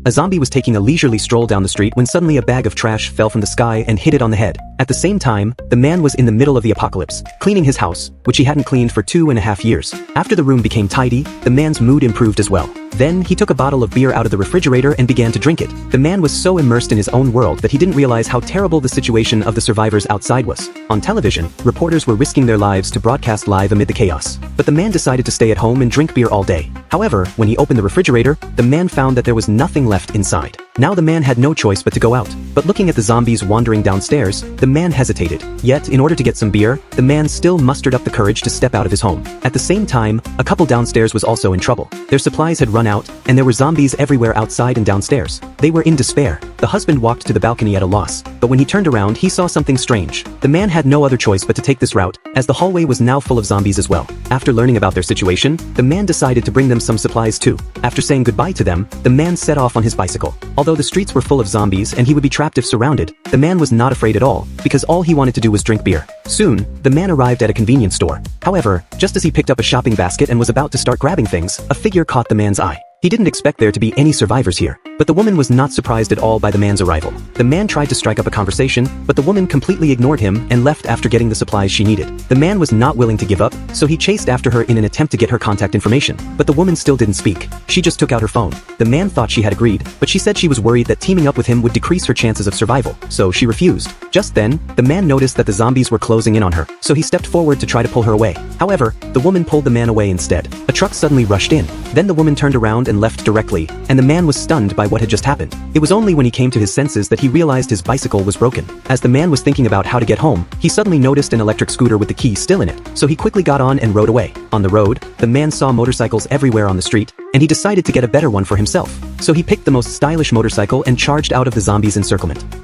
A zombie was taking a leisurely stroll down the street when suddenly a bag of trash fell from the sky and hit it on the head. At the same time, the man was in the middle of the apocalypse, cleaning his house, which he hadn't cleaned for 2.5 years. After the room became tidy, the man's mood improved as well. Then, he took a bottle of beer out of the refrigerator and began to drink it. The man was so immersed in his own world that he didn't realize how terrible the situation of the survivors outside was. On television, reporters were risking their lives to broadcast live amid the chaos. But the man decided to stay at home and drink beer all day. However, when he opened the refrigerator, the man found that there was nothing left inside. Now the man had no choice but to go out. But looking at the zombies wandering downstairs, the man hesitated. Yet, in order to get some beer, the man still mustered up the courage to step out of his home. At the same time, a couple downstairs was also in trouble. Their supplies had run out, and there were zombies everywhere outside and downstairs. They were in despair. The husband walked to the balcony at a loss, but when he turned around, he saw something strange. The man had no other choice but to take this route, as the hallway was now full of zombies as well. After learning about their situation, the man decided to bring them some supplies too. After saying goodbye to them, the man set off on his bicycle. Although the streets were full of zombies and he would be trapped if surrounded, the man was not afraid at all, because all he wanted to do was drink beer. Soon, the man arrived at a convenience store. However, just as he picked up a shopping basket and was about to start grabbing things, a figure caught the man's eye. He didn't expect there to be any survivors here, but the woman was not surprised at all by the man's arrival. The man tried to strike up a conversation, but the woman completely ignored him and left after getting the supplies she needed. The man was not willing to give up, so he chased after her in an attempt to get her contact information, but the woman still didn't speak. She just took out her phone. The man thought she had agreed, but she said she was worried that teaming up with him would decrease her chances of survival, so she refused. Just then, the man noticed that the zombies were closing in on her, so he stepped forward to try to pull her away. However, the woman pulled the man away instead. A truck suddenly rushed in. Then the woman turned around and left directly, and the man was stunned by what had just happened. It was only when he came to his senses that he realized his bicycle was broken. As the man was thinking about how to get home, he suddenly noticed an electric scooter with the key still in it, so he quickly got on and rode away. On the road, the man saw motorcycles everywhere on the street, and he decided to get a better one for himself. So he picked the most stylish motorcycle and charged out of the zombies' encirclement.